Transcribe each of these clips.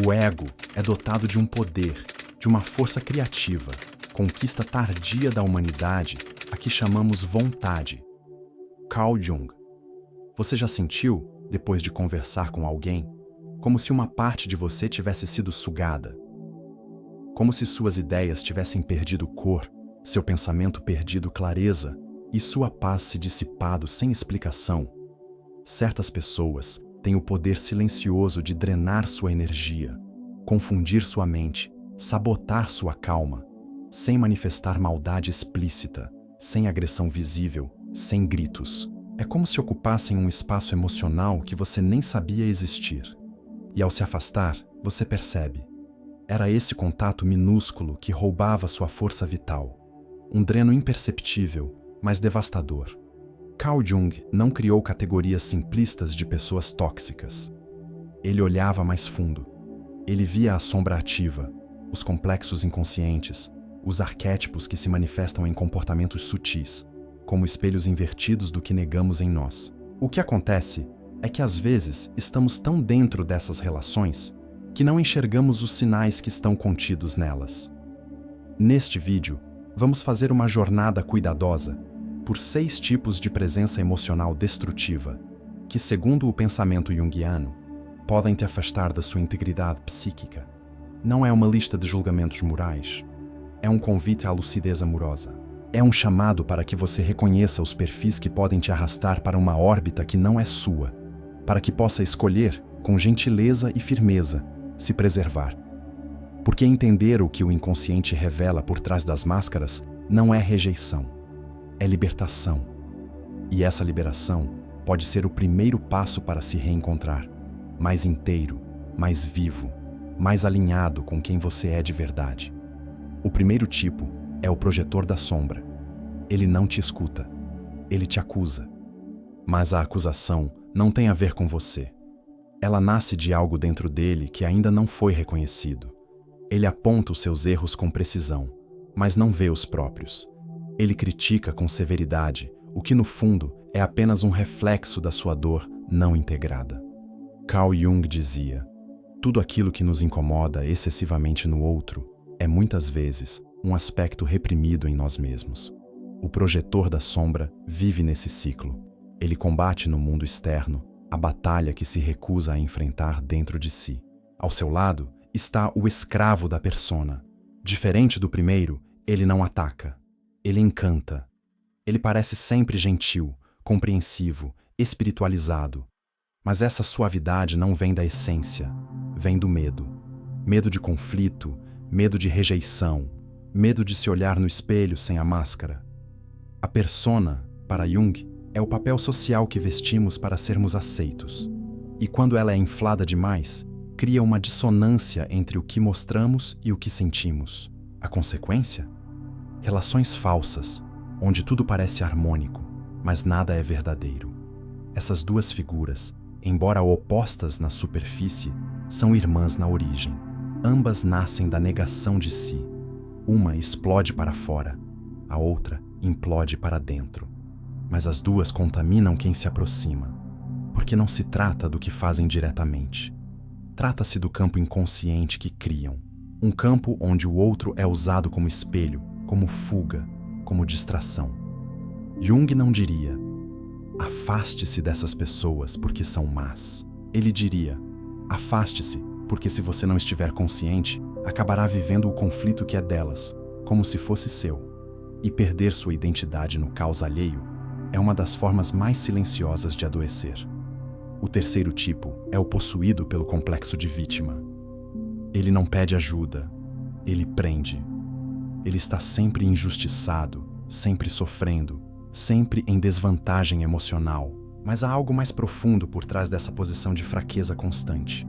O ego é dotado de um poder, de uma força criativa, conquista tardia da humanidade, a que chamamos vontade. Carl Jung. Você já sentiu, depois de conversar com alguém, como se uma parte de você tivesse sido sugada? Como se suas ideias tivessem perdido cor, seu pensamento perdido clareza e sua paz se dissipado sem explicação? Certas pessoas têm o poder silencioso de drenar sua energia, confundir sua mente, sabotar sua calma, sem manifestar maldade explícita, sem agressão visível, sem gritos. É como se ocupassem um espaço emocional que você nem sabia existir. E ao se afastar, você percebe. Era esse contato minúsculo que roubava sua força vital. Um dreno imperceptível, mas devastador. Carl Jung não criou categorias simplistas de pessoas tóxicas. Ele olhava mais fundo. Ele via a sombra ativa, os complexos inconscientes, os arquétipos que se manifestam em comportamentos sutis, como espelhos invertidos do que negamos em nós. O que acontece é que às vezes estamos tão dentro dessas relações que não enxergamos os sinais que estão contidos nelas. Neste vídeo, vamos fazer uma jornada cuidadosa por 6 tipos de presença emocional destrutiva que, segundo o pensamento junguiano, podem te afastar da sua integridade psíquica. Não é uma lista de julgamentos morais, é um convite à lucidez amorosa. É um chamado para que você reconheça os perfis que podem te arrastar para uma órbita que não é sua, para que possa escolher, com gentileza e firmeza, se preservar. Porque entender o que o inconsciente revela por trás das máscaras não é rejeição, é libertação. E essa liberação pode ser o primeiro passo para se reencontrar, mais inteiro, mais vivo, mais alinhado com quem você é de verdade. O primeiro tipo é o projetor da sombra. Ele não te escuta, ele te acusa. Mas a acusação não tem a ver com você. Ela nasce de algo dentro dele que ainda não foi reconhecido. Ele aponta os seus erros com precisão, mas não vê os próprios. Ele critica com severidade, o que no fundo é apenas um reflexo da sua dor não integrada. Carl Jung dizia: tudo aquilo que nos incomoda excessivamente no outro é muitas vezes um aspecto reprimido em nós mesmos. O projetor da sombra vive nesse ciclo. Ele combate no mundo externo a batalha que se recusa a enfrentar dentro de si. Ao seu lado está o escravo da persona. Diferente do primeiro, ele não ataca. Ele encanta. Ele parece sempre gentil, compreensivo, espiritualizado. Mas essa suavidade não vem da essência, vem do medo. Medo de conflito, medo de rejeição, medo de se olhar no espelho sem a máscara. A persona, para Jung, é o papel social que vestimos para sermos aceitos. E quando ela é inflada demais, cria uma dissonância entre o que mostramos e o que sentimos. A consequência? Relações falsas, onde tudo parece harmônico, mas nada é verdadeiro. Essas duas figuras, embora opostas na superfície, são irmãs na origem. Ambas nascem da negação de si. Uma explode para fora, a outra implode para dentro. Mas as duas contaminam quem se aproxima, porque não se trata do que fazem diretamente. Trata-se do campo inconsciente que criam, um campo onde o outro é usado como espelho, como fuga, como distração. Jung não diria: afaste-se dessas pessoas porque são más. Ele diria: afaste-se, porque se você não estiver consciente, acabará vivendo o conflito que é delas, como se fosse seu. E perder sua identidade no caos alheio é uma das formas mais silenciosas de adoecer. O terceiro tipo é o possuído pelo complexo de vítima. Ele não pede ajuda, ele prende. Ele está sempre injustiçado, sempre sofrendo, sempre em desvantagem emocional. Mas há algo mais profundo por trás dessa posição de fraqueza constante.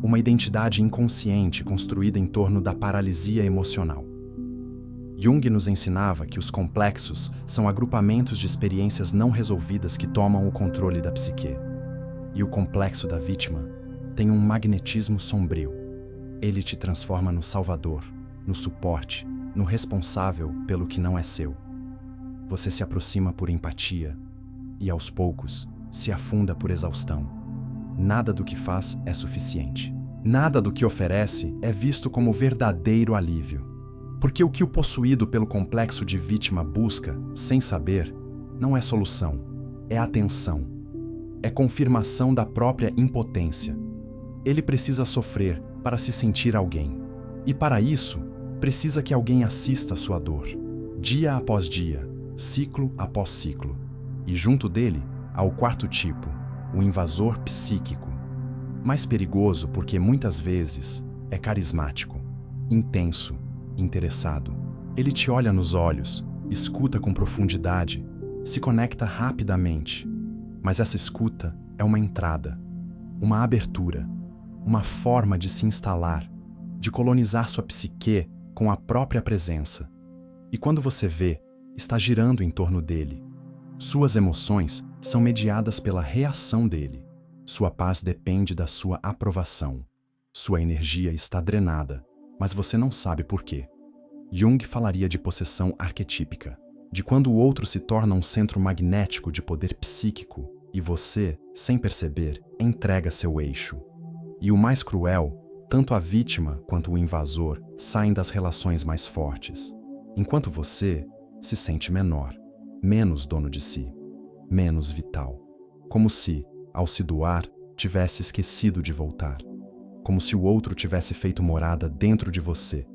Uma identidade inconsciente construída em torno da paralisia emocional. Jung nos ensinava que os complexos são agrupamentos de experiências não resolvidas que tomam o controle da psique. E o complexo da vítima tem um magnetismo sombrio. Ele te transforma no salvador, no suporte, no responsável pelo que não é seu. Você se aproxima por empatia e, aos poucos, se afunda por exaustão. Nada do que faz é suficiente. Nada do que oferece é visto como verdadeiro alívio. Porque o que o possuído pelo complexo de vítima busca, sem saber, não é solução, é atenção. É confirmação da própria impotência. Ele precisa sofrer para se sentir alguém. E para isso, precisa que alguém assista a sua dor, dia após dia, ciclo após ciclo. E junto dele, há o quarto tipo, o invasor psíquico. Mais perigoso porque muitas vezes é carismático, intenso, interessado. Ele te olha nos olhos, escuta com profundidade, se conecta rapidamente. Mas essa escuta é uma entrada, uma abertura, uma forma de se instalar, de colonizar sua psique com a própria presença. E quando você vê, está girando em torno dele. Suas emoções são mediadas pela reação dele. Sua paz depende da sua aprovação. Sua energia está drenada, mas você não sabe por quê. Jung falaria de possessão arquetípica, de quando o outro se torna um centro magnético de poder psíquico e você, sem perceber, entrega seu eixo. E o mais cruel, tanto a vítima quanto o invasor saem das relações mais fortes, enquanto você se sente menor, menos dono de si, menos vital, como se, ao se doar, tivesse esquecido de voltar, como se o outro tivesse feito morada dentro de você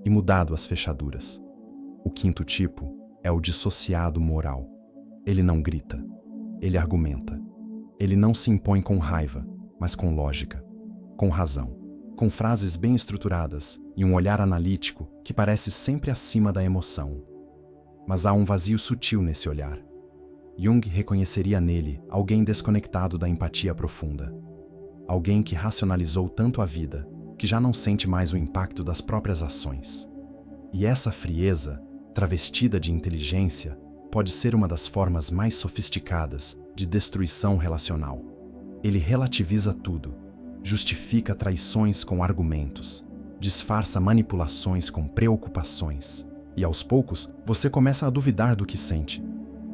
e mudado as fechaduras. O quinto tipo é o dissociado moral. Ele não grita, ele argumenta. Ele não se impõe com raiva, mas com lógica, com razão, com frases bem estruturadas e um olhar analítico que parece sempre acima da emoção. Mas há um vazio sutil nesse olhar. Jung reconheceria nele alguém desconectado da empatia profunda. Alguém que racionalizou tanto a vida que já não sente mais o impacto das próprias ações. E essa frieza, travestida de inteligência, pode ser uma das formas mais sofisticadas de destruição relacional. Ele relativiza tudo, justifica traições com argumentos, disfarça manipulações com preocupações. E aos poucos, você começa a duvidar do que sente,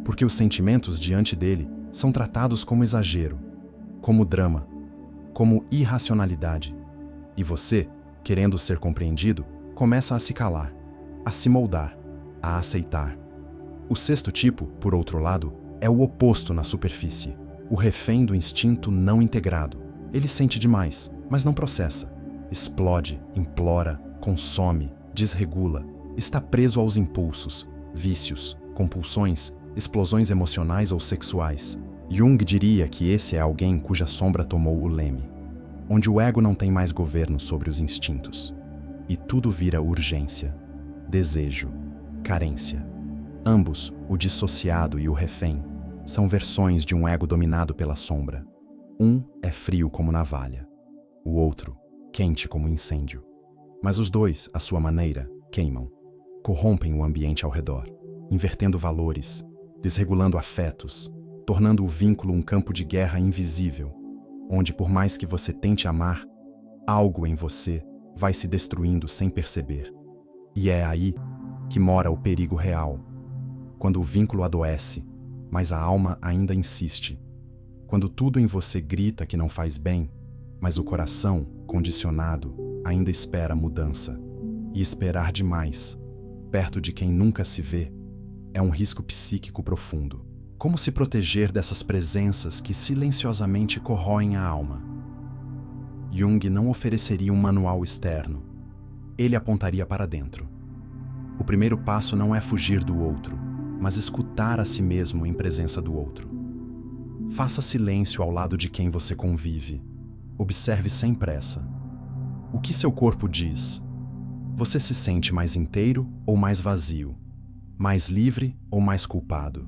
porque os sentimentos diante dele são tratados como exagero, como drama, como irracionalidade. E você, querendo ser compreendido, começa a se calar, a se moldar, a aceitar. O sexto tipo, por outro lado, é o oposto na superfície, o refém do instinto não integrado. Ele sente demais, mas não processa. Explode, implora, consome, desregula, está preso aos impulsos, vícios, compulsões, explosões emocionais ou sexuais. Jung diria que esse é alguém cuja sombra tomou o leme, onde o ego não tem mais governo sobre os instintos. E tudo vira urgência, desejo, carência. Ambos, o dissociado e o refém, são versões de um ego dominado pela sombra. Um é frio como navalha, o outro, quente como incêndio. Mas os dois, à sua maneira, queimam, corrompem o ambiente ao redor, invertendo valores, desregulando afetos, tornando o vínculo um campo de guerra invisível, onde, por mais que você tente amar, algo em você vai se destruindo sem perceber. E é aí que mora o perigo real, quando o vínculo adoece, mas a alma ainda insiste. Quando tudo em você grita que não faz bem, mas o coração, condicionado, ainda espera mudança. E esperar demais, perto de quem nunca se vê, é um risco psíquico profundo. Como se proteger dessas presenças que silenciosamente corroem a alma? Jung não ofereceria um manual externo. Ele apontaria para dentro. O primeiro passo não é fugir do outro, mas escutar a si mesmo em presença do outro. Faça silêncio ao lado de quem você convive. Observe sem pressa. O que seu corpo diz? Você se sente mais inteiro ou mais vazio? Mais livre ou mais culpado?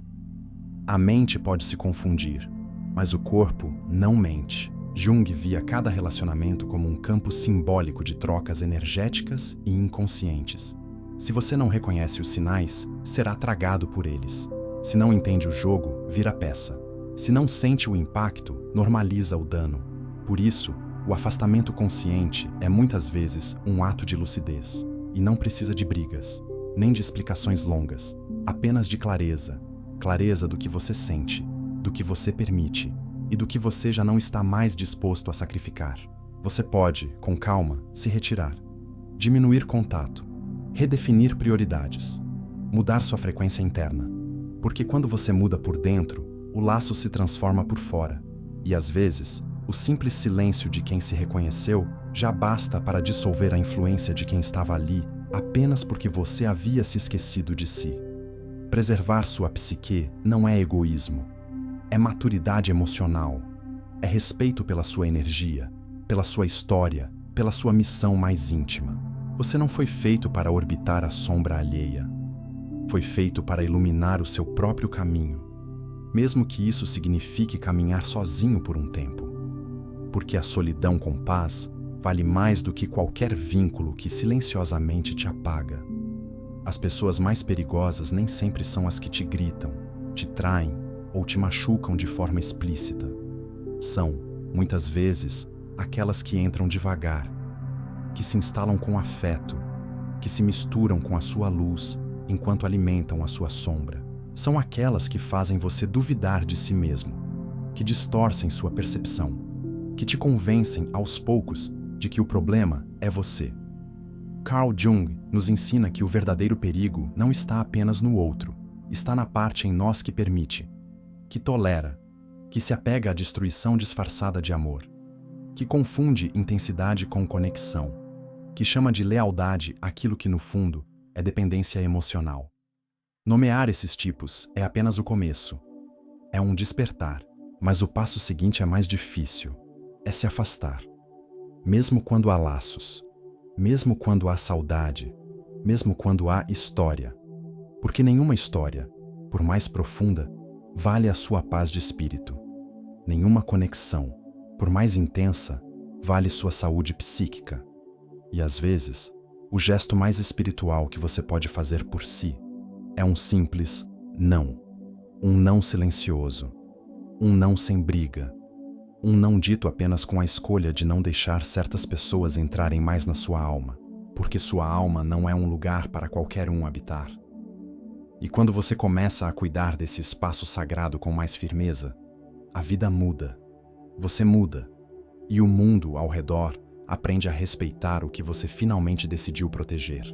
A mente pode se confundir, mas o corpo não mente. Jung via cada relacionamento como um campo simbólico de trocas energéticas e inconscientes. Se você não reconhece os sinais, será tragado por eles. Se não entende o jogo, vira peça. Se não sente o impacto, normaliza o dano. Por isso, o afastamento consciente é muitas vezes um ato de lucidez. E não precisa de brigas, nem de explicações longas, apenas de clareza. Clareza do que você sente, do que você permite e do que você já não está mais disposto a sacrificar. Você pode, com calma, se retirar, diminuir contato, redefinir prioridades, mudar sua frequência interna. Porque quando você muda por dentro, o laço se transforma por fora. E às vezes, o simples silêncio de quem se reconheceu já basta para dissolver a influência de quem estava ali apenas porque você havia se esquecido de si. Preservar sua psique não é egoísmo, é maturidade emocional, é respeito pela sua energia, pela sua história, pela sua missão mais íntima. Você não foi feito para orbitar a sombra alheia. Foi feito para iluminar o seu próprio caminho, mesmo que isso signifique caminhar sozinho por um tempo. Porque a solidão com paz vale mais do que qualquer vínculo que silenciosamente te apaga. As pessoas mais perigosas nem sempre são as que te gritam, te traem ou te machucam de forma explícita. São, muitas vezes, aquelas que entram devagar, que se instalam com afeto, que se misturam com a sua luz enquanto alimentam a sua sombra. São aquelas que fazem você duvidar de si mesmo, que distorcem sua percepção, que te convencem aos poucos de que o problema é você. Carl Jung nos ensina que o verdadeiro perigo não está apenas no outro, está na parte em nós que permite, que tolera, que se apega à destruição disfarçada de amor, que confunde intensidade com conexão, que chama de lealdade aquilo que no fundo é dependência emocional. Nomear esses tipos é apenas o começo. É um despertar, mas o passo seguinte é mais difícil. É se afastar. Mesmo quando há laços, mesmo quando há saudade, mesmo quando há história. Porque nenhuma história, por mais profunda, vale a sua paz de espírito. Nenhuma conexão, por mais intensa, vale sua saúde psíquica. E às vezes, o gesto mais espiritual que você pode fazer por si é um simples não. Um não silencioso. Um não sem briga. Um não dito apenas com a escolha de não deixar certas pessoas entrarem mais na sua alma, porque sua alma não é um lugar para qualquer um habitar. E quando você começa a cuidar desse espaço sagrado com mais firmeza, a vida muda. Você muda. E o mundo ao redor aprende a respeitar o que você finalmente decidiu proteger.